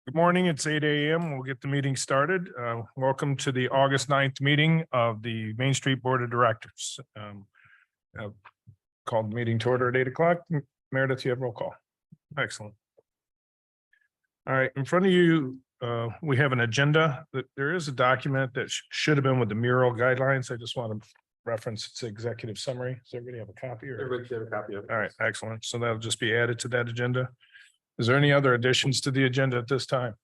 Good morning. It's 8 a.m. We'll get the meeting started. Welcome to the August 9th meeting of the Main Street Board of Directors. Called the meeting to order at 8 o'clock. Meredith, you have roll call. Excellent. All right, in front of you, we have an agenda. There is a document that should have been with the mural guidelines. I just want to reference its executive summary. Does everybody have a copy? Everybody should have a copy of it. All right, excellent. So that'll just be added to that agenda. Is there any other additions to the agenda at this time?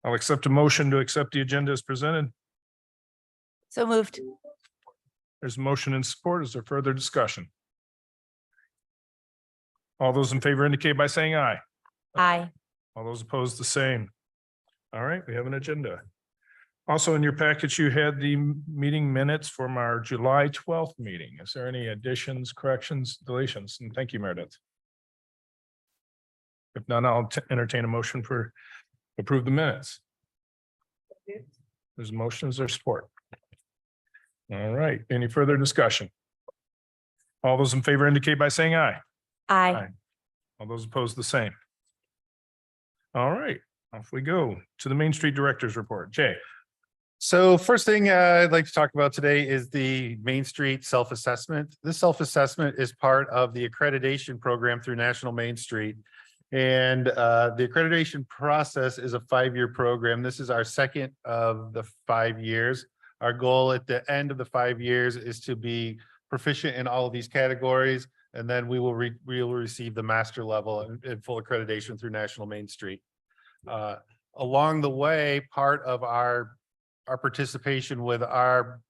I'll accept a motion to accept the agenda as presented. So moved. There's a motion and support. Is there further discussion? All those in favor indicate by saying aye. Aye. All those opposed, the same. All right, we have an agenda. Also in your package, you had the meeting minutes from our July 12th meeting. Is there any additions, corrections, deletions? And thank you, Meredith. If not, I'll entertain a motion for approve the minutes. There's a motion, is there support? All right, any further discussion? All those in favor indicate by saying aye. Aye. All those opposed, the same. All right, off we go to the Main Street Directors Report. Jay. So first thing I'd like to talk about today is the Main Street self-assessment. This self-assessment is part of the accreditation program through National Main Street. And the accreditation process is a 5-year program. This is our second of the 5 years. Our goal at the end of the 5 years is to be proficient in all of these categories. And then we will receive the master level and full accreditation through National Main Street. Along the way, part of our participation with our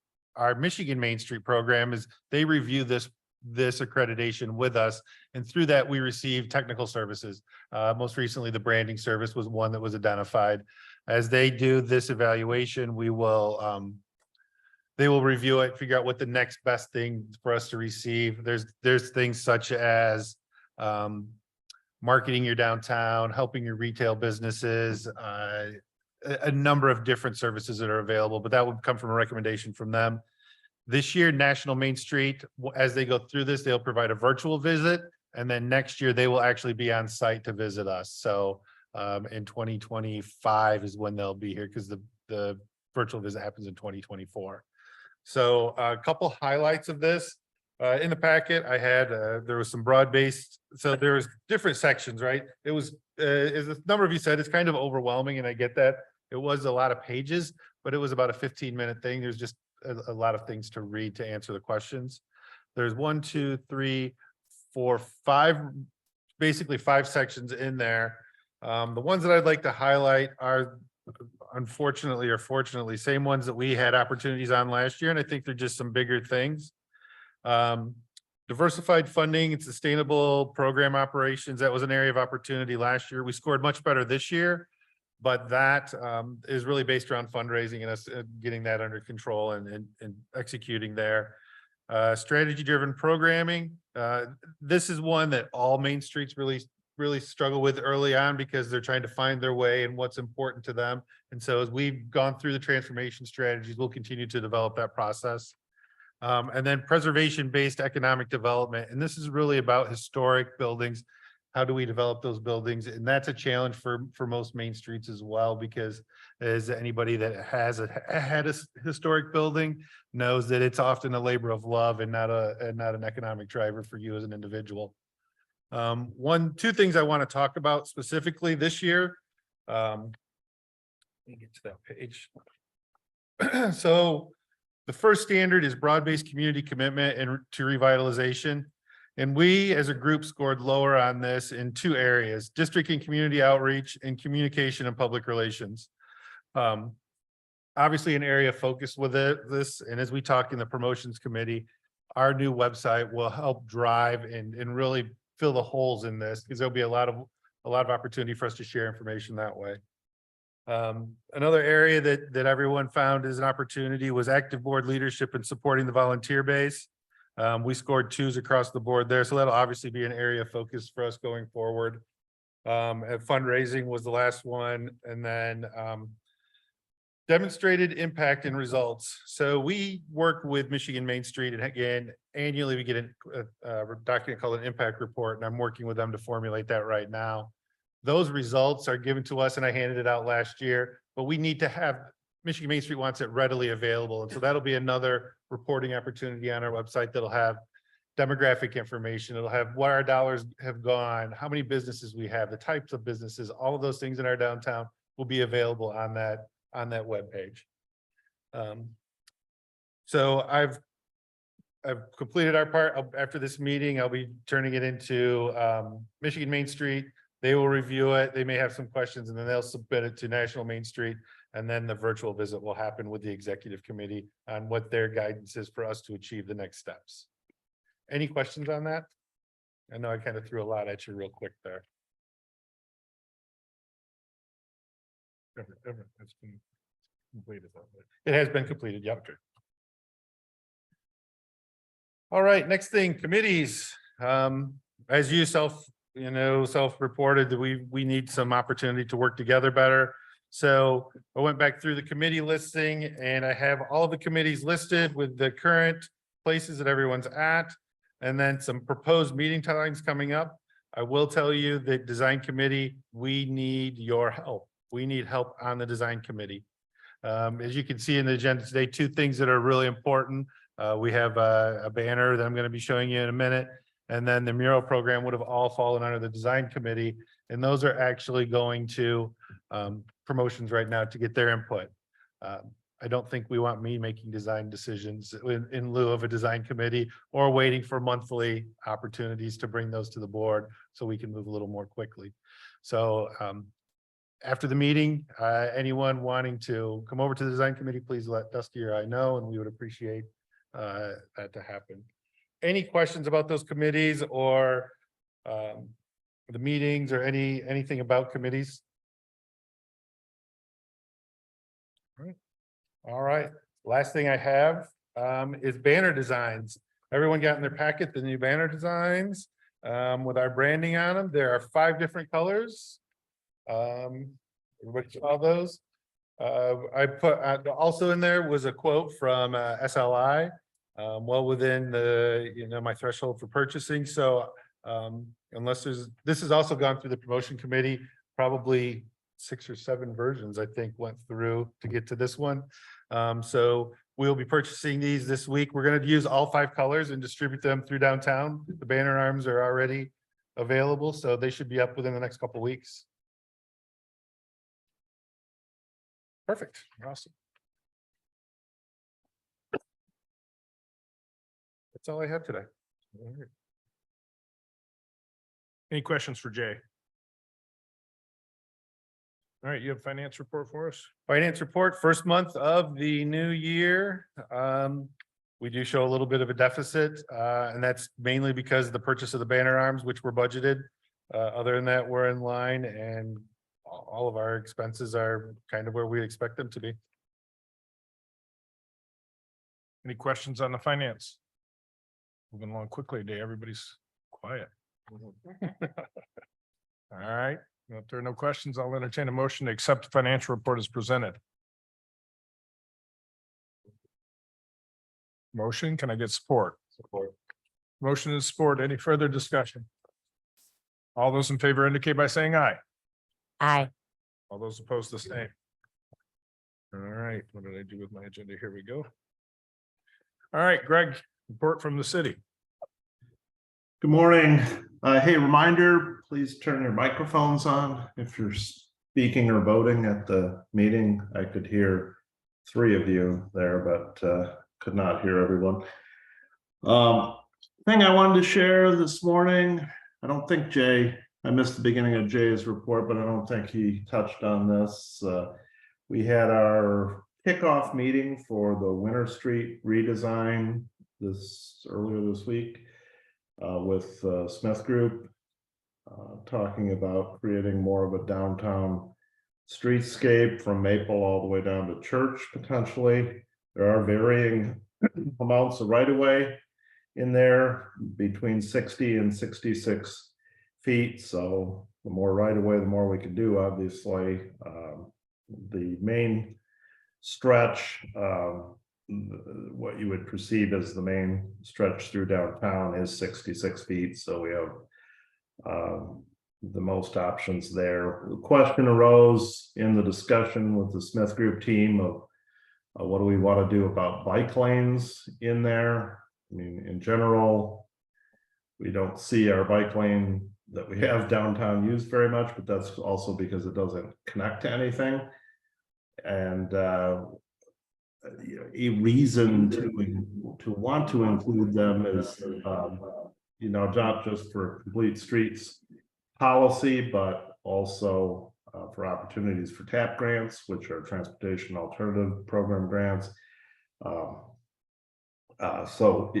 Michigan Main Street program is they review this accreditation with us. And through that, we receive technical services. Most recently, the branding service was one that was identified. As they do this evaluation, they will review it, figure out what the next best thing for us to receive. There's things such as marketing your downtown, helping your retail businesses, a number of different services that are available, but that would come from a recommendation from them. This year, National Main Street, as they go through this, they'll provide a virtual visit. And then next year, they will actually be on site to visit us. So in 2025 is when they'll be here because the virtual visit happens in 2024. So a couple highlights of this. In the packet, I had, there was some broad-based, so there was different sections, right? It was, as a number of you said, it's kind of overwhelming, and I get that. It was a lot of pages, but it was about a 15-minute thing. There's just a lot of things to read to answer the questions. There's 1, 2, 3, 4, 5, basically 5 sections in there. The ones that I'd like to highlight are unfortunately or fortunately same ones that we had opportunities on last year, and I think they're just some bigger things. Diversified funding and sustainable program operations, that was an area of opportunity last year. We scored much better this year, but that is really based around fundraising and us getting that under control and executing there. Strategy-driven programming. This is one that all Main Streets really struggle with early on because they're trying to find their way and what's important to them. And so as we've gone through the transformation strategies, we'll continue to develop that process. And then preservation-based economic development. And this is really about historic buildings. How do we develop those buildings? And that's a challenge for most Main Streets as well, because as anybody that had a historic building knows that it's often a labor of love and not an economic driver for you as an individual. Two things I want to talk about specifically this year. Let me get to that page. So the first standard is broad-based community commitment and to revitalization. And we as a group scored lower on this in 2 areas: district and community outreach and communication and public relations. Obviously an area of focus with this. And as we talk in the promotions committee, our new website will help drive and really fill the holes in this, because there'll be a lot of opportunity for us to share information that way. Another area that everyone found as an opportunity was active board leadership and supporting the volunteer base. We scored 2s across the board there. So that'll obviously be an area of focus for us going forward. Fundraising was the last one. And then Demonstrated impact and results. So we work with Michigan Main Street, and again, annually we get a document called an impact report, and I'm working with them to formulate that right now. Those results are given to us, and I handed it out last year, but we need to have, Michigan Main Street wants it readily available. And so that'll be another reporting opportunity on our website that'll have demographic information. It'll have where our dollars have gone, how many businesses we have, the types of businesses, all of those things in our downtown will be available on that webpage. So I've completed our part. After this meeting, I'll be turning it into Michigan Main Street. They will review it. They may have some questions, and then they'll submit it to National Main Street. And then the virtual visit will happen with the executive committee on what their guidance is for us to achieve the next steps. Any questions on that? I know I kind of threw a lot at you real quick there. It's been completed. It has been completed, yep. All right, next thing, committees. As you self-reported that we need some opportunity to work together better. So I went back through the committee listing, and I have all the committees listed with the current places that everyone's at, and then some proposed meeting times coming up. I will tell you that design committee, we need your help. We need help on the design committee. As you can see in the agenda today, two things that are really important. We have a banner that I'm going to be showing you in a minute. And then the mural program would have all fallen under the design committee. And those are actually going to promotions right now to get their input. I don't think we want me making design decisions in lieu of a design committee or waiting for monthly opportunities to bring those to the board so we can move a little more quickly. So after the meeting, anyone wanting to come over to the design committee, please let Dusty or I know, and we would appreciate that to happen. Any questions about those committees or the meetings or anything about committees? All right. Last thing I have is banner designs. Everyone got in their packet the new banner designs with our branding on them. There are 5 different colors. Everybody saw those. I put also in there was a quote from SLI, well within the my threshold for purchasing. So unless this has also gone through the promotion committee, probably 6 or 7 versions I think went through to get to this one. So we'll be purchasing these this week. We're going to use all 5 colors and distribute them through downtown. The banner arms are already available, so they should be up within the next couple of weeks. Perfect. Awesome. That's all I have today. Any questions for Jay? All right, you have a finance report for us? Finance report, first month of the new year. We do show a little bit of a deficit, and that's mainly because of the purchase of the banner arms, which were budgeted. Other than that, we're in line, and all of our expenses are kind of where we expect them to be. Any questions on the finance? Moving along quickly today, everybody's quiet. All right, if there are no questions, I'll entertain a motion to accept the financial report as presented. Motion, can I get support? Support. Motion and support. Any further discussion? All those in favor indicate by saying aye. Aye. All those opposed, the same. All right, what did I do with my agenda? Here we go. All right, Greg, report from the city. Good morning. Hey, reminder, please turn your microphones on if you're speaking or voting at the meeting. I could hear 3 of you there, but could not hear everyone. Thing I wanted to share this morning, I don't think I missed the beginning of Jay's report, but I don't think he touched on this. We had our kickoff meeting for the Winter Street redesign earlier this week with Smith Group, talking about creating more of a downtown streetscape from Maple all the way down to Church potentially. There are varying amounts of right-of-way in there between 60 and 66 feet. So the more right-of-way, the more we can do, obviously. The main stretch, what you would perceive as the main stretch through downtown is 66 feet, so we have the most options there. The question arose in the discussion with the Smith Group team of what do we want to do about bike lanes in there? I mean, in general, we don't see our bike lane that we have downtown used very much, but that's also because it doesn't connect to anything. And a reason to want to include them is, not just for complete streets policy, but also for opportunities for TAP grants, which are transportation alternative program grants. So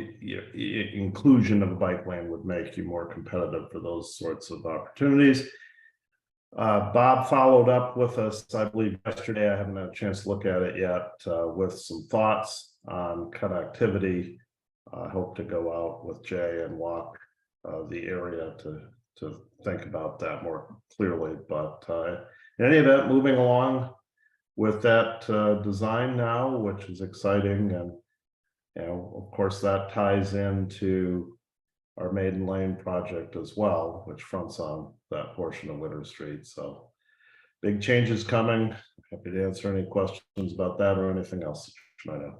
inclusion of a bike lane would make you more competitive for those sorts of opportunities. Bob followed up with us, I believe, yesterday. I haven't had a chance to look at it yet, with some thoughts on connectivity. I hope to go out with Jay and walk the area to think about that more clearly. But in any event, moving along with that design now, which is exciting, and of course, that ties into our Maiden Lane project as well, which fronts on that portion of Winter Street. So big changes coming. Happy to answer any questions about that or anything else you might have.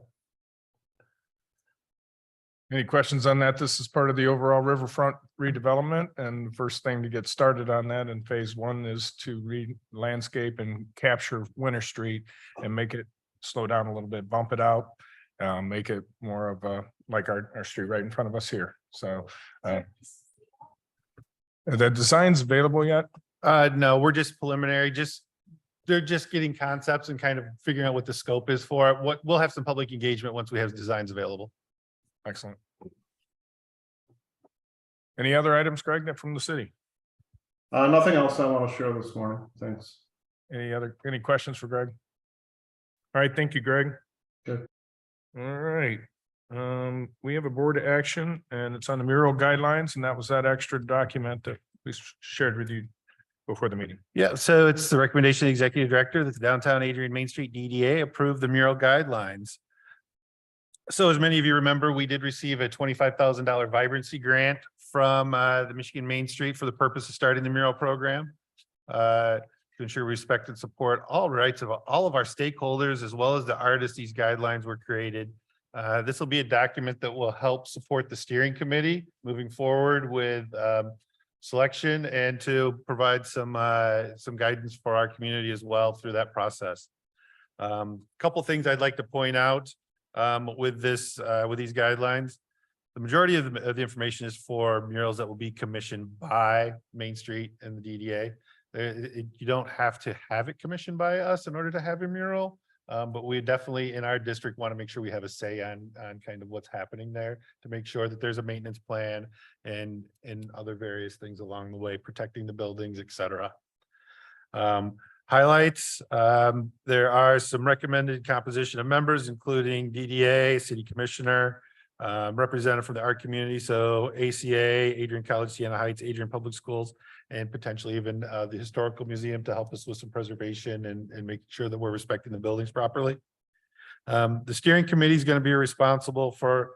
Any questions on that? This is part of the overall riverfront redevelopment, and the first thing to get started on that in phase one is to landscape and capture Winter Street and make it slow down a little bit, bump it out, make it more of a, like our street right in front of us here. So are the designs available yet? No, we're just preliminary, they're just getting concepts and kind of figuring out what the scope is for it. We'll have some public engagement once we have designs available. Excellent. Any other items, Greg, from the city? Nothing else I want to share this morning. Thanks. Any questions for Greg? All right, thank you, Greg. Good. All right. We have a board action and it's on the mural guidelines, and that was that extra document that we shared with you before the meeting. Yeah, so it's the recommendation of the executive director that the downtown Adrian Main Street DDA approve the mural guidelines. So as many of you remember, we did receive a $25,000 vibrancy grant from the Michigan Main Street for the purpose of starting the mural program. To ensure we respect and support all rights of all of our stakeholders, as well as the artists these guidelines were created. This will be a document that will help support the steering committee moving forward with selection, and to provide some guidance for our community as well through that process. Couple things I'd like to point out with these guidelines. The majority of the information is for murals that will be commissioned by Main Street and the DDA. You don't have to have it commissioned by us in order to have a mural, but we definitely in our district want to make sure we have a say on kind of what's happening there, to make sure that there's a maintenance plan and other various things along the way, protecting the buildings, etc. Highlights, there are some recommended composition of members, including DDA, city commissioner, representative from the art community, so ACA, Adrian College, Siena Heights, Adrian Public Schools, and potentially even the historical museum to help us with some preservation and making sure that we're respecting the buildings properly. The steering committee is going to be responsible for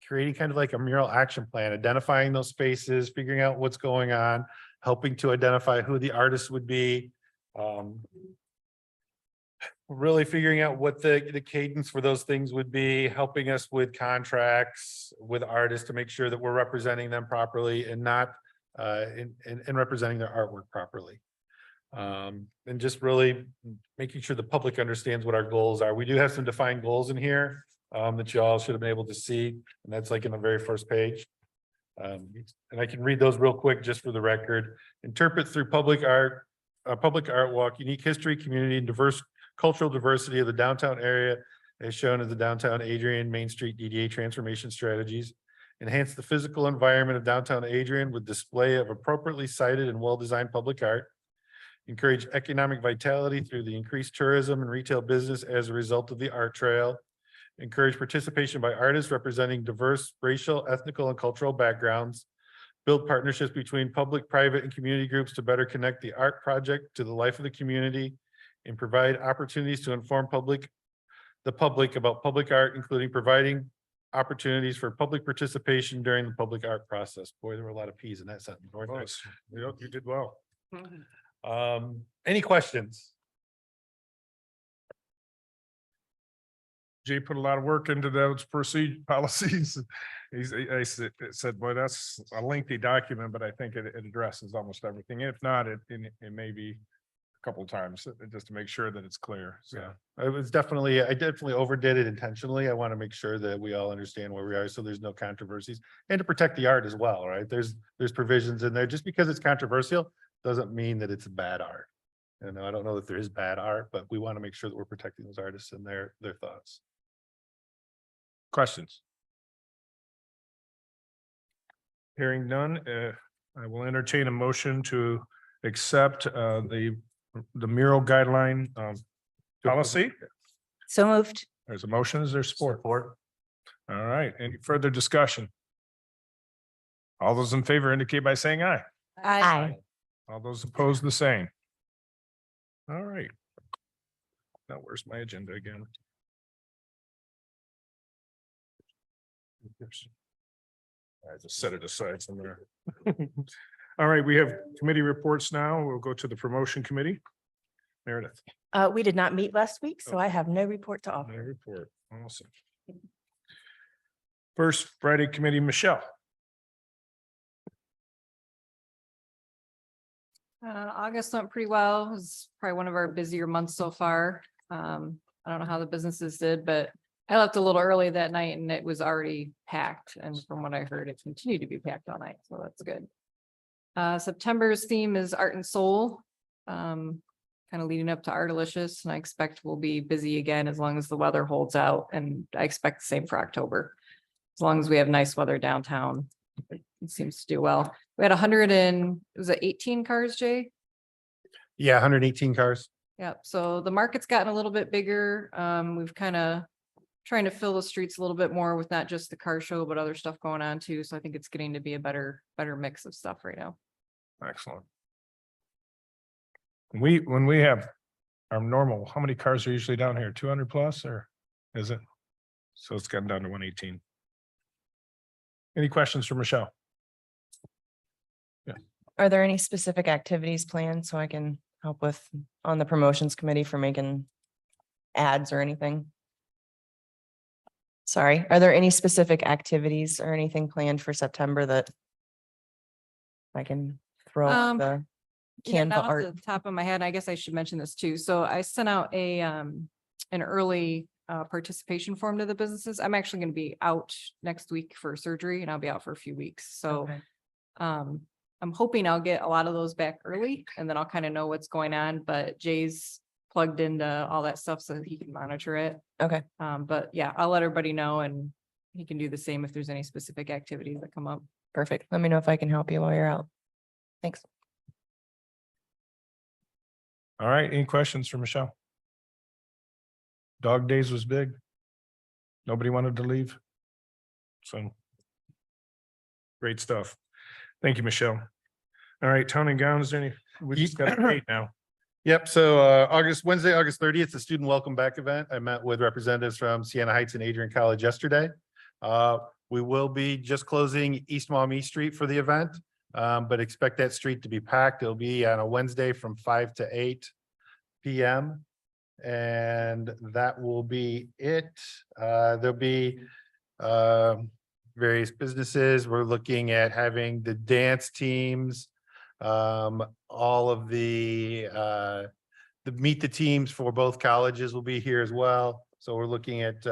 creating kind of like a mural action plan, identifying those spaces, figuring out what's going on, helping to identify who the artists would be, really figuring out what the cadence for those things would be, helping us with contracts with artists to make sure that we're representing them properly and not and representing their artwork properly. And just really making sure the public understands what our goals are. We do have some defined goals in here that you all should have been able to see, and that's like in the very first page. And I can read those real quick just for the record. Interpret through public art, public art walk, unique history, community, and diverse cultural diversity of the downtown area as shown in the downtown Adrian Main Street DDA transformation strategies. Enhance the physical environment of downtown Adrian with display of appropriately sited and well-designed public art. Encourage economic vitality through the increased tourism and retail business as a result of the art trail. Encourage participation by artists representing diverse racial, ethnical, and cultural backgrounds. Build partnerships between public, private, and community groups to better connect the art project to the life of the community, and provide opportunities to inform public the public about public art, including providing opportunities for public participation during the public art process. Boy, there were a lot of Ps in that sentence. weren't there? Nice. Yep, you did well. Any questions? Jay put a lot of work into those policies. Said, boy, that's a lengthy document, but I think it addresses almost everything. If not, it may be a couple of times just to make sure that it's clear. So, I definitely overdid it intentionally. I want to make sure that we all understand where we are, so there's no controversies, and to protect the art as well, right? There's provisions in there. Just because it's controversial doesn't mean that it's bad art. I don't know that there is bad art, but we want to make sure that we're protecting those artists and their thoughts. questions? Hearing none, I will entertain a motion to accept the mural guideline policy. So moved. There's a motion. Is there support? All right. Any further discussion? All those in favor indicate by saying aye. Aye. All those opposed, the same. All right. Now, where's my agenda again? I just set it aside somewhere. All right, we have committee reports now. We'll go to the promotion committee. Meredith. We did not meet last week, so I have no report to No offer. report. Awesome. First Friday committee, Michelle. August went pretty well. It was probably one of our busier months so far. I don't know how the businesses did, but I left a little early that night and it was already packed. And from what I heard, it continued to be packed all night. So that's good. September's theme is art and soul. Kind of leading up to Artalicious, and I expect we'll be busy again as long as the weather holds out. And I expect the same for October. As long as we have nice weather downtown, it seems to do well. We had 18 cars, Jay? Yeah, 118 cars. Yep, so the market's gotten a little bit bigger. We've kind of trying to fill the streets a little bit more with not just the car show, but other stuff going on too. So I think it's getting to be a better mix of stuff right now. Excellent. When we have our normal, how many cars are usually down here? 200 plus, or is it? So it's gotten down to 118. Any questions for Michelle? Are there any specific activities planned so I can help with on the promotions committee for making ads or anything? Sorry, are there any specific activities or anything planned for September that I can throw up the Yeah, Canva not off art? the top of my head, I guess I should mention this too. So I sent out an early participation form to the businesses. I'm actually going to be out next week for surgery and I'll be out for a few weeks. So Okay. I'm hoping I'll get a lot of those back early and then I'll kind of know what's going on, but Jay's plugged into all that stuff so that he can monitor it. Okay. But yeah, I'll let everybody know and he can do the same if there's any specific activities that come up. Perfect. Let me know if I can help you while you're out. Thanks. All right, any questions for Michelle? Dog days was big. Nobody wanted to leave. So. Great stuff. Thank you, Michelle. All right, town and gown, is there any, we just got a date now. Yep, so Wednesday, August 30th, the student welcome back event. I met with representatives from Siena Heights and Adrian College yesterday. We will be just closing East Maumee Street for the event, but expect that street to be packed. It'll be on a Wednesday from 5 to 8 p.m. And that will be it. There'll be various businesses. We're looking at having the dance teams, all of the meet the teams for both colleges will be here as well. So we're looking at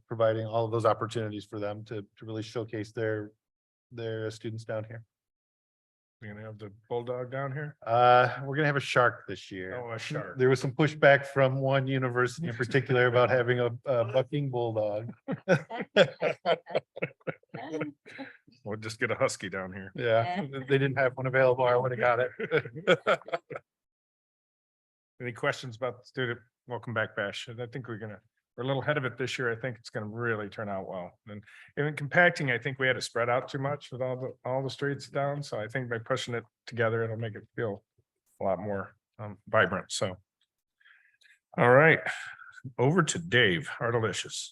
providing all of those opportunities for them to really showcase their students down here. We're gonna have the bulldog down here. We're gonna have a shark this year. Oh, a shark. There was some pushback from one university in particular about having a bucking bulldog. We'll just get a husky down here. Yeah, they didn't have one available. I would have got it. Any questions about the student welcome back bash? I think we're a little ahead of it this year. I think it's gonna really turn out well. And in compacting, I think we had to spread out too much with all the streets down. So I think by pushing it together, it'll make it feel a lot more vibrant. So. All right, over to Dave Ardalicious.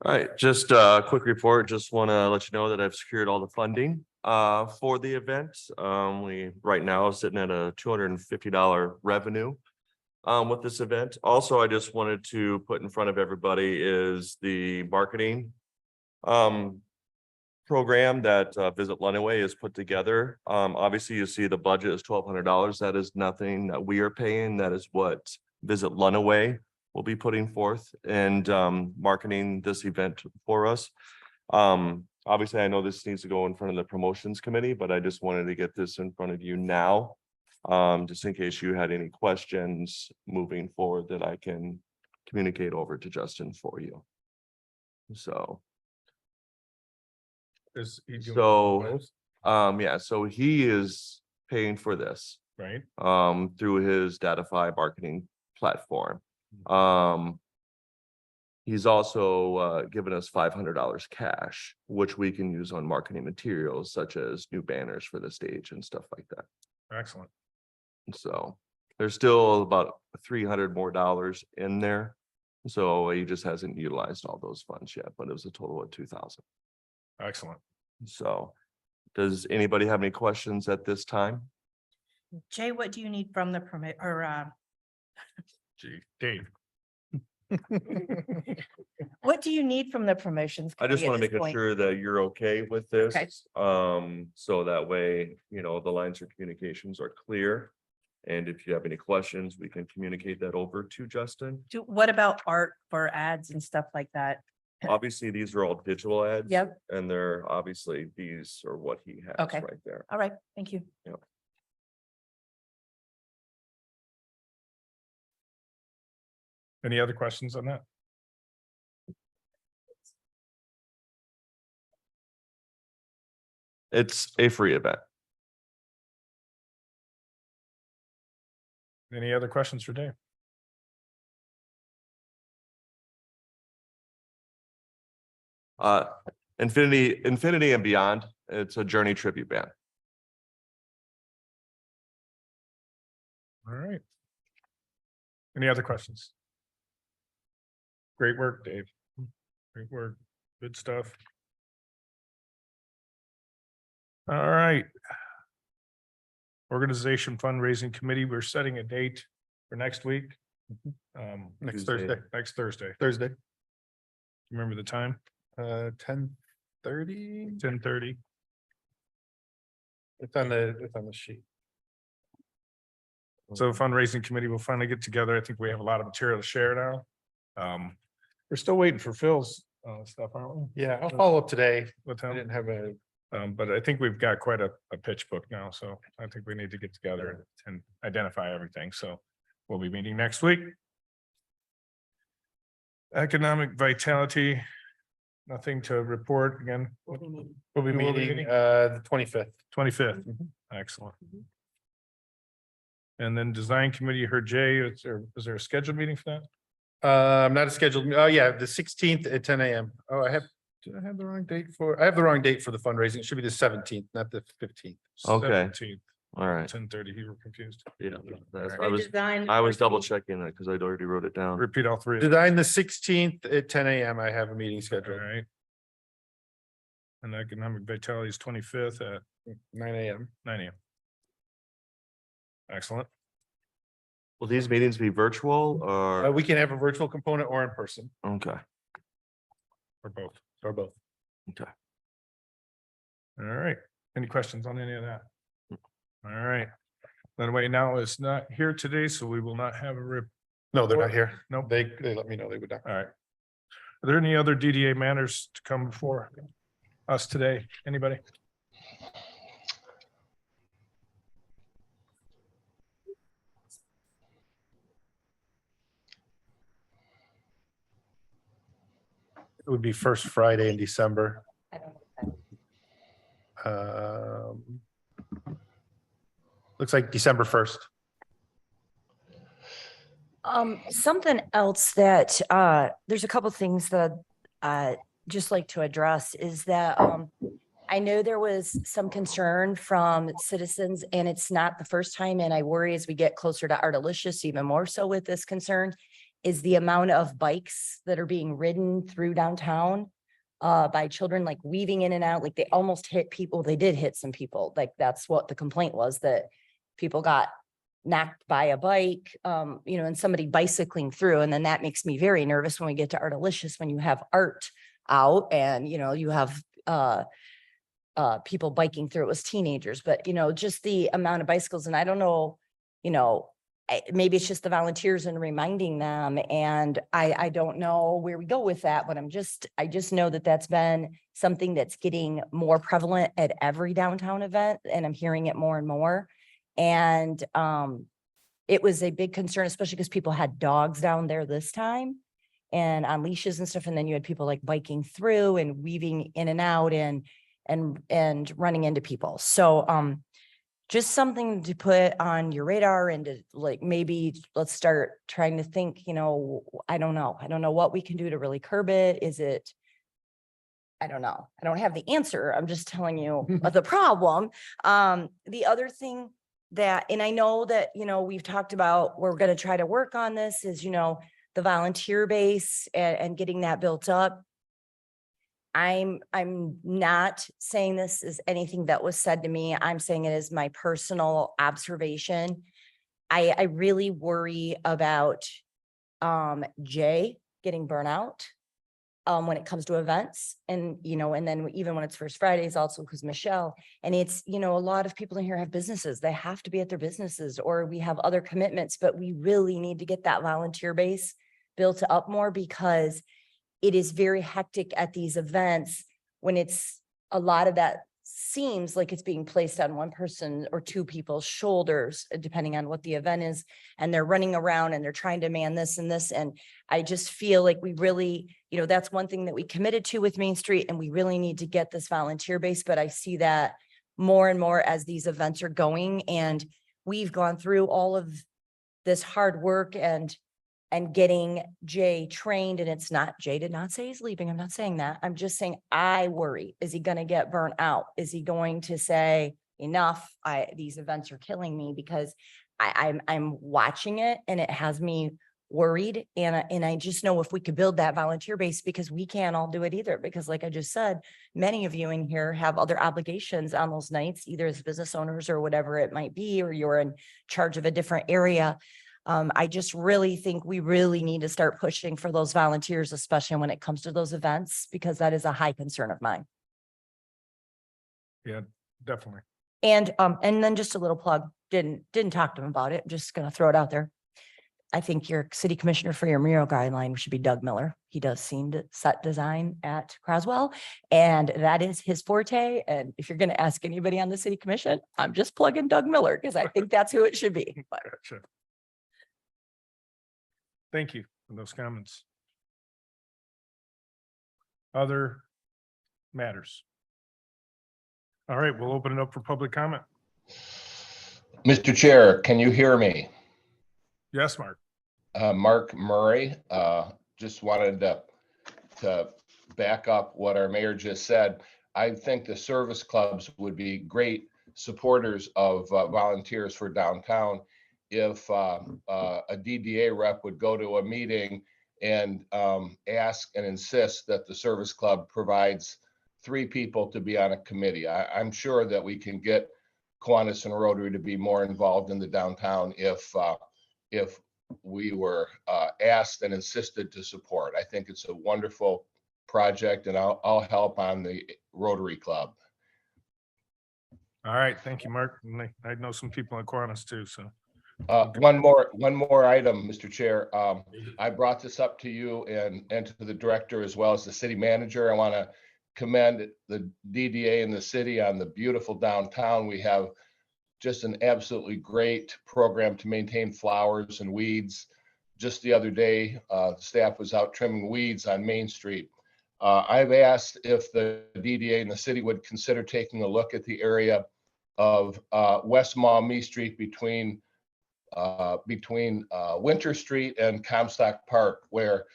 All right, just a quick report. Just want to let you know that I've secured all the funding for the event. We right now is sitting at a $250 revenue with this event. Also, I just wanted to put in front of everybody is the marketing program that Visit Lunaway has put together. Obviously, you see the budget is $1,200. That is nothing that we are paying. That is what Visit Lunaway will be putting forth and marketing this event for us. Obviously, I know this needs to go in front of the promotions committee, but I just wanted to get this in front of you now. Just in case you had any questions moving forward that I can communicate over to Justin for you. So. Is he doing So, both? yeah, so he is paying for this Right, through his Datify marketing platform. He's also given us $500 cash, which we can use on marketing materials such as new banners for the stage and stuff like that. excellent. So there's still about $300 more in there. So he just hasn't utilized all those funds yet, but it was a total of 2,000. Excellent. So does anybody have any questions at this time? Jay, what do you need from the permit or Gee, Dave. what do you need from the promotions? I just committee at want to this make point? sure that you're okay with this. Okay. So that way, you know, the lines of communications are clear. And if you have any questions, we can communicate that over to Justin. What about art for ads and stuff like that? Obviously, these are all digital ads. Yep. And they're obviously, these are what he has Okay. right there. All right, thank you. Any other questions on that? It's a free event. Any other questions for Dave? Infinity and Beyond. It's a Journey tribute band. All right. Any other questions? Great work, Dave. Great work. Good stuff. All right. Organization Fundraising Committee, we're setting a date for next week. Next Tuesday. Thursday, Next Thursday. Thursday, Remember the time? 10:30. 10:30. It's on the sheet. So the fundraising committee will finally get together. I think we have a lot of material to share now. We're still waiting for Phil's stuff, aren't we? Yeah, I'll follow up today. With I him? didn't have a, But I think we've got quite a pitch book now, so I think we need to get together and identify everything. So we'll be meeting next week. Economic vitality, nothing to report again. We'll be meeting the 25th. 25th. Excellent. And then design committee, you heard Jay, is there a scheduled meeting for that? Not a scheduled, oh yeah, the 16th at 10 a.m. Oh, did I have the wrong date for, I have the wrong date for the fundraising. It should be the 17th, not the 15th. Okay. 17th, All right. 10:30, you were confused. Yeah, Design I was double 14th. checking that because I'd already wrote it down. Repeat all three. Design the 16th at 10 a.m. I have a meeting All scheduled, right. And economic vitality is 25th at 9 a.m. 9 a.m. Excellent. Will these meetings be virtual or? We can have a virtual component or in person, Okay, Or both. or both. okay. All right. Any questions on any of that? All right. Then wait, now is not here today, so we will not have a rip. No, they're not here. Nope. They let me know they would not. All right. Are there any other DDA matters to come before us today? Anybody? It would be first Friday in December. I don't know. Looks like December 1st. Something else that, there's a couple things that, just like to address is that, I know there was some concern from citizens and it's not the first time. And I worry as we get closer to Ardalicious, even more so with this concern, is the amount of bikes that are being ridden through downtown by children, like weaving in and out, like they almost hit people. They did hit some people. Like that's what the complaint was, that people got knocked by a bike, and somebody bicycling through. And then that makes me very nervous when we get to Artalicious, when you have art out and, you have people biking through. It was teenagers, but just the amount of bicycles. And I don't know, maybe it's just the volunteers and reminding them. And I don't know where we go with that, but I just know that that's been something that's getting more prevalent at every downtown event, and I'm hearing it more and more. And it was a big concern, especially because people had dogs down there this time and on leashes and stuff. And then you had people like biking through and weaving in and out and running into people. So just something to put on your radar, and to like, maybe let's start trying to think, I don't know what we can do to really curb it. I don't know. I don't have the answer. I'm just telling you the problem. The other thing that, and I know that, we've talked about, we're going to try to work on this, is, the volunteer base and getting that built up. I'm not saying this is anything that was said to me. I'm saying it is my personal observation. I really worry about Jay getting burnout when it comes to events, and and then even when it's First Fridays also, because Michelle, and it's a lot of people in here have businesses. They have to be at their businesses, or we have other commitments, but we really need to get that volunteer base built up more, because it is very hectic at these events when it's a lot of that seems like it's being placed on one person or two people's shoulders, depending on what the event is, and they're running around and they're trying to man this and this. And I just feel like we really, that's one thing that we committed to with Main Street, and we really need to get this volunteer base. But I see that more and more as these events are going, and we've gone through all of this hard work and getting Jay trained. And it's not, Jay did not say he's leaving. I'm not saying that. I'm just saying, I worry, is he going to get burnt out? Is he going to say, enough, these events are killing me? Because I'm watching it, and it has me worried. And I just know if we could build that volunteer base, because we can't all do it either. Because like I just said, many of you in here have other obligations on those nights, either as business owners or whatever it might be, or you're in charge of a different area. I just really think we really need to start pushing for those volunteers, especially when it comes to those events, because that is a high concern of mine. Yeah, definitely. And then just a little plug, didn't talk to him about it. Just going to throw it out there. I think your city commissioner for your mural guideline should be Doug Miller. He does scene set design at Croswell, and that is his forte. And if you're going to ask anybody on the city commission, I'm just plugging Doug Miller, because I think that's who it should be. But Gotcha. Thank you for those comments. Other matters? All right, we'll open it up for public comment. Mr. Chair, can you hear me? Yes, Mark. Mark Murray, just wanted to back up what our mayor just said. I think the service clubs would be great supporters of volunteers for downtown. If a DDA rep would go to a meeting and ask and insist that the service club provides 3 people to be on a committee. I'm sure that we can get Kiwanis and Rotary to be more involved in the downtown if we were asked and insisted to support. I think it's a wonderful project, and I'll help on the Rotary Club. All right, thank you, Mark. And I know some people in Kiwanis too, so. One more item, Mr. Chair. I brought this up to you and to the director as well as the city manager. I want to commend the DDA and the city on the beautiful downtown. We have just an absolutely great program to maintain flowers and weeds. Just the other day, the staff was out trimming weeds on Main Street. I've asked if the DDA and the city would consider taking a look at the area of West Maumee Street between Winter Street and Comstock Park, where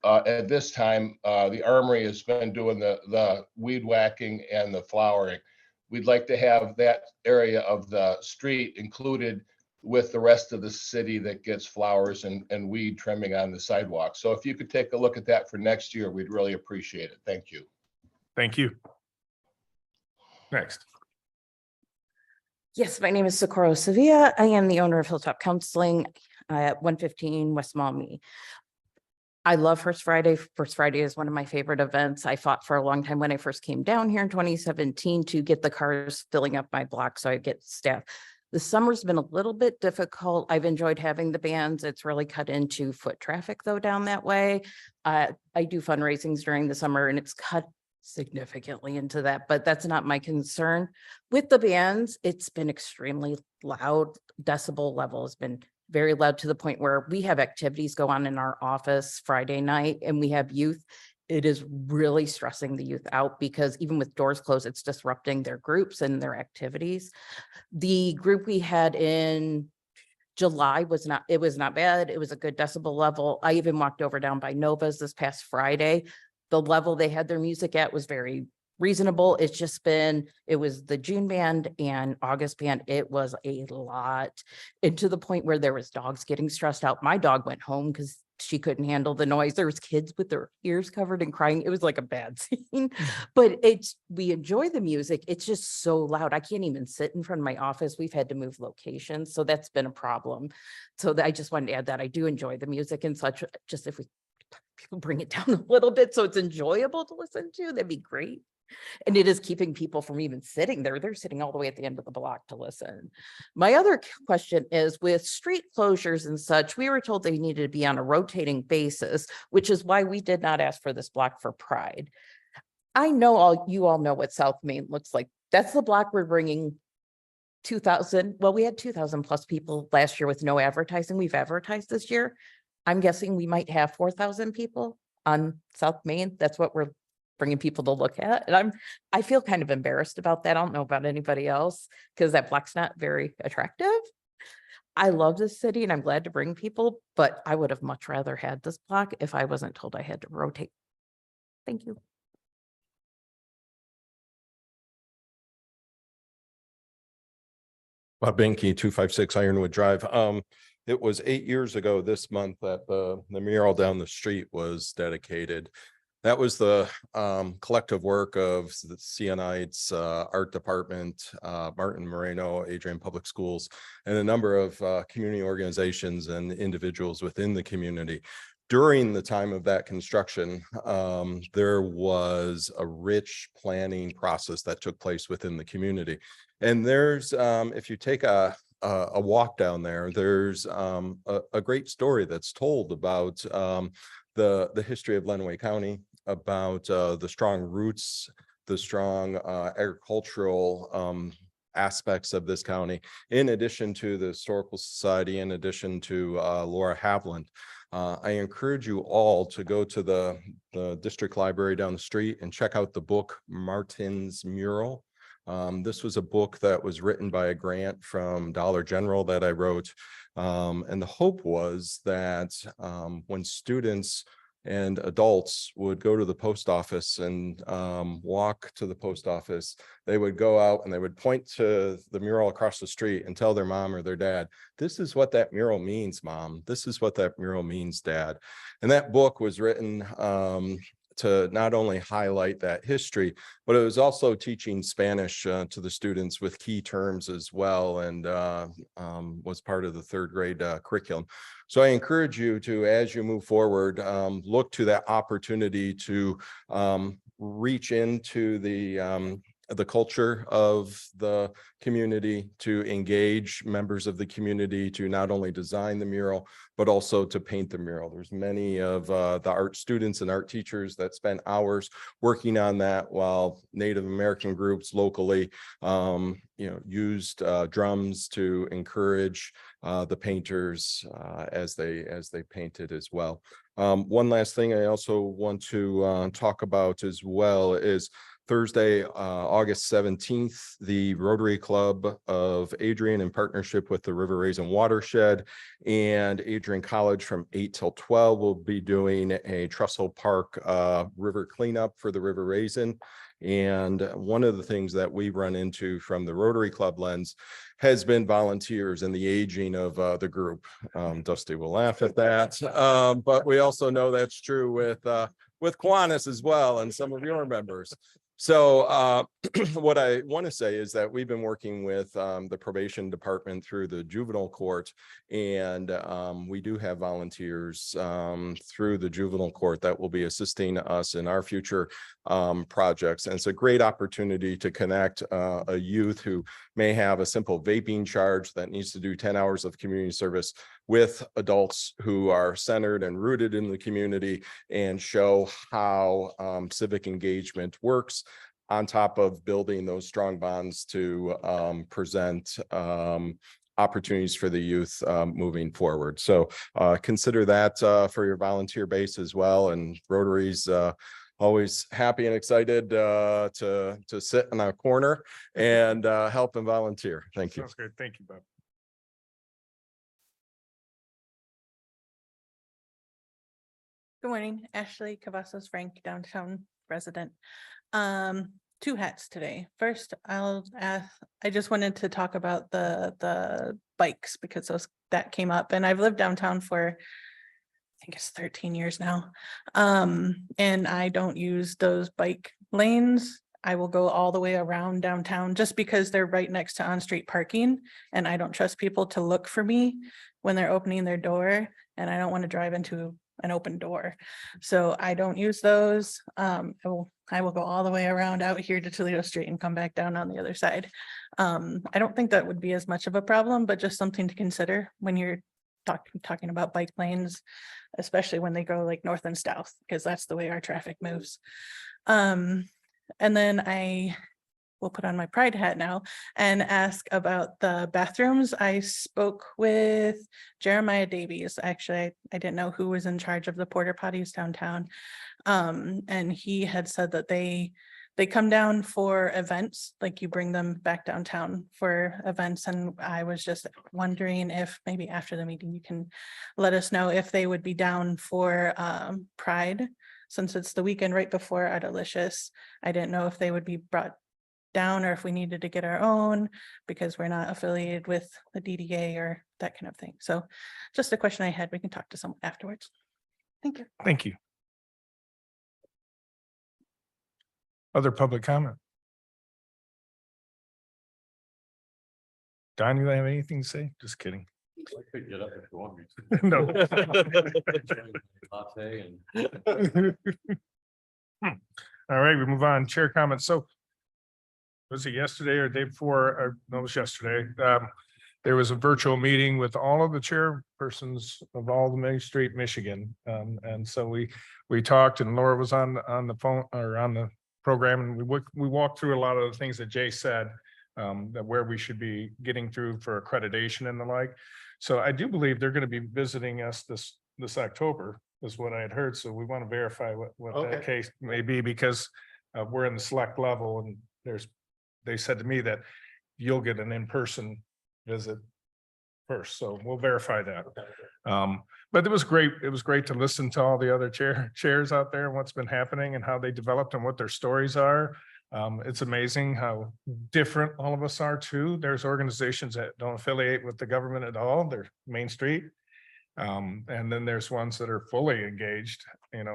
at this time the Armory has been doing the weed whacking and the flowering. We'd like to have that area of the street included with the rest of the city that gets flowers and weed trimming on the sidewalk. So if you could take a look at that for next year, we'd really appreciate it. Thank you. Thank you. Next. Yes, my name is Socorro Sevilla. I am the owner of Hilltop Counseling at 115 West Maumee. I love First Friday. First Friday is one of my favorite events. I fought for a long time when I first came down here in 2017 to get the cars filling up my block so I get staff. The summer's been a little bit difficult. I've enjoyed having the bands. It's really cut into foot traffic though down that way. I do fundraisings during the summer and it's cut significantly into that, but that's not my concern. With the bands, it's been extremely loud. Decibel level has been very loud to the point where we have activities go on in our office Friday night and we have youth. It is really stressing the youth out because even with doors closed, it's disrupting their groups and their activities. The group we had in July was not bad. It was a good decibel level. I even walked over down by Nova's this past Friday. The level they had their music at was very reasonable. It's just been, it was the June band and August band. It was a lot, and to the point where there was dogs getting stressed out. My dog went home because she couldn't handle the noise. There was kids with their ears covered and crying. It was like a bad scene, but we enjoy the music. It's just so loud. I can't even sit in front of my office. We've had to move locations. So that's been a problem. So I just wanted to add that I do enjoy the music and such. Just if we people bring it down a little bit so it's enjoyable to listen to, that'd be great. And it is keeping people from even sitting there. They're sitting all the way at the end of the block to listen. My other question is with street closures and such, we were told they needed to be on a rotating basis, which is why we did not ask for this block for Pride. I know you all know what South Main looks like. That's the block we're bringing 2,000. Well, we had 2,000 plus people last year with no advertising. We've advertised this year. I'm guessing we might have 4,000 people on South Main. That's what we're bringing people to look at. And I feel kind of embarrassed about that. I don't know about anybody else because that block's not very attractive. I love this city and I'm glad to bring people, but I would have much rather had this block if I wasn't told I had to rotate. Thank you. Bob Benke, 256 Ironwood Drive. It was 8 years ago this month that the mural down the street was dedicated. That was the collective work of the CNI's art department, Martin Moreno, Adrian Public Schools, and a number of community organizations and individuals within the community. During the time of that construction, there was a rich planning process that took place within the community. And there's, if you take a walk down there, there's a great story that's told about the history of Lenawee County, about the strong roots, the strong agricultural aspects of this county, in addition to the Historical Society, in addition to Laura Havland. I encourage you all to go to the district library down the street and check out the book Martin's Mural. This was a book that was written by a grant from Dollar General that I wrote. And the hope was that when students and adults would go to the post office and walk to the post office, they would go out and they would point to the mural across the street and tell their mom or their dad, this is what that mural means, Mom. This is what that mural means, Dad. And that book was written to not only highlight that history, but it was also teaching Spanish to the students with key terms as well, and was part of the third grade curriculum. So I encourage you to, as you move forward, look to that opportunity to reach into the culture of the community, to engage members of the community, to not only design the mural, but also to paint the mural. There's many of the art students and art teachers that spend hours working on that, while Native American groups locally, used drums to encourage the painters as they painted as well. One last thing I also want to talk about as well is Thursday, August 17th, the Rotary Club of Adrian in partnership with the River Raisin Watershed and Adrian College from 8 till 12 will be doing a Trestle Park river cleanup for the River Raisin. And one of the things that we run into from the Rotary Club lens has been volunteers and the aging of the group. Dusty will laugh at that, but we also know that's true with Kiwanis as well and some of your members. So what I want to say is that we've been working with the probation department through the juvenile court, and we do have volunteers through the juvenile court that will be assisting us in our future projects. And it's a great opportunity to connect a youth who may have a simple vaping charge that needs to do 10 hours of community service with adults who are centered and rooted in the community and show how civic engagement works, on top of building those strong bonds to present opportunities for the youth moving forward. So consider that for your volunteer base as well. And Rotary's always happy and excited to sit in our corner and help and volunteer. Thank you. Sounds great. Thank you, Bob. Good morning, Ashley Cavazos Frank, downtown resident. Two hats today. First, I just wanted to talk about the bikes because that came up, and I've lived downtown for I think it's 13 years now. And I don't use those bike lanes. I will go all the way around downtown just because they're right next to on-street parking, and I don't trust people to look for me when they're opening their door, and I don't want to drive into an open door. So I don't use those. I will go all the way around out here to Toledo Street and come back down on the other side. I don't think that would be as much of a problem, but just something to consider when you're talking about bike lanes, especially when they go like north and south, because that's the way our traffic moves. And then I will put on my pride hat now and ask about the bathrooms. I spoke with Jeremiah Davies. Actually, I didn't know who was in charge of the porta potties downtown. And he had said that they come down for events, like you bring them back downtown for events. And I was just wondering if maybe after the meeting, you can let us know if they would be down for Pride, since it's the weekend right before Adalicious. I didn't know if they would be brought down or if we needed to get our own because we're not affiliated with the DDA or that kind of thing. So just a question I had. We can talk to someone afterwards. Thank you. Thank you. Other public comment? Don, you have anything to say? Just kidding. I could get up if you want me to. No. Latte All right, we move on. Chair comments. So was it yesterday or day before? Or no, it was yesterday. There was a virtual meeting with all of the chairpersons of all the Main Street, Michigan. And so we talked, and Laura was on the phone or on the program, and we walked through a lot of the things that Jay said, that where we should be getting through for accreditation and the like. So I do believe they're going to be visiting us this October, is what I had heard. So we want to verify what that case may be, because we're in the select level, and they said to me that you'll get an in-person visit first. So we'll verify that. But it was great. It was great to listen to all the other chairs out there and what's been happening and how they developed and what their stories are. It's amazing how different all of us are too. There's organizations that don't affiliate with the government at all. They're Main Street. And then there's ones that are fully engaged, and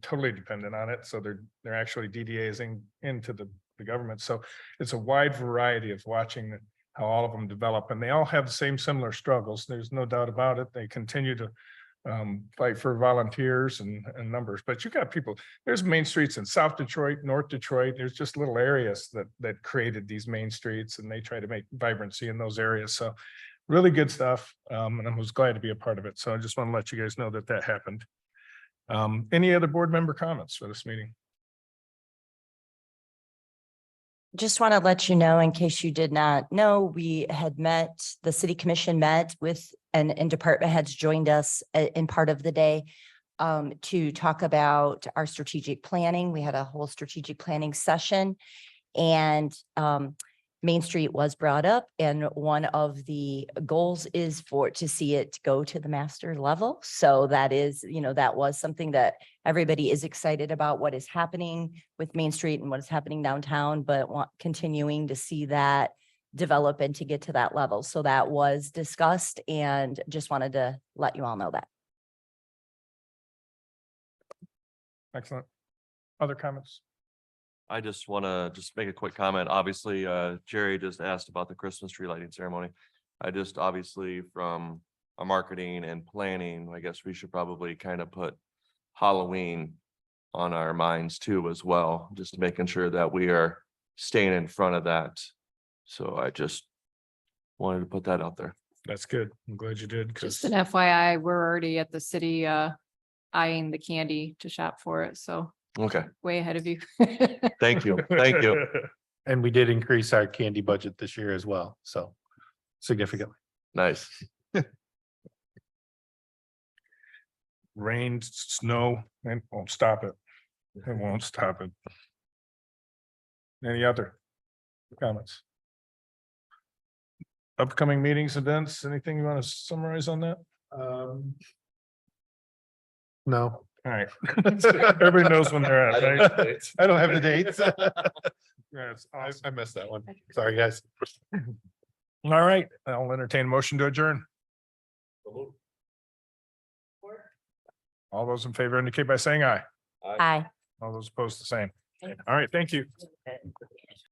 totally dependent on it. So they're actually DDAs into the government. So it's a wide variety of watching how all of them develop, and they all have the same similar struggles. There's no doubt about it. They continue to fight for volunteers and numbers, but you got people, there's main streets in South Detroit, North Detroit. There's just little areas that created these main streets, and they try to make vibrancy in those areas. So really good stuff. And I was glad to be a part of it. So I just want to let you guys know that happened. Any other board member comments for this meeting? Just want to let you know, in case you did not know, we had met, the city commission met with and department heads joined us in part of the day. to talk about our strategic planning. We had a whole strategic planning session. And Main Street was brought up, and one of the goals is to see it go to the master level. So that is, that was something that everybody is excited about, what is happening with Main Street and what is happening downtown, but continuing to see that develop and to get to that level. So that was discussed, and just wanted to let you all know that. Excellent. Other comments? I just want to make a quick comment. Obviously, Jerry just asked about the Christmas tree lighting ceremony. I just obviously from a marketing and planning, I guess we should probably kind of put Halloween on our minds too as well, just making sure that we are staying in front of that. So I just wanted to put that out there. That's good. I'm glad you did. Just 'Cause an FYI, we're already at the city eyeing the candy to shop for it. So Okay, way ahead of you. thank you. Thank you. And we did increase our candy budget this year as well, so significantly. Nice. Rain, snow, and won't stop it. It won't stop it. Any other comments? Upcoming meetings, events, anything you want to summarize on that? No, All right. Everybody knows when they're at, right? I don't have the dates. Yes, I awesome. I missed that one. Sorry, guys. All right, I'll entertain a motion to adjourn. All those in favor indicate by saying aye. Aye. All those opposed, the same. All right, thank you.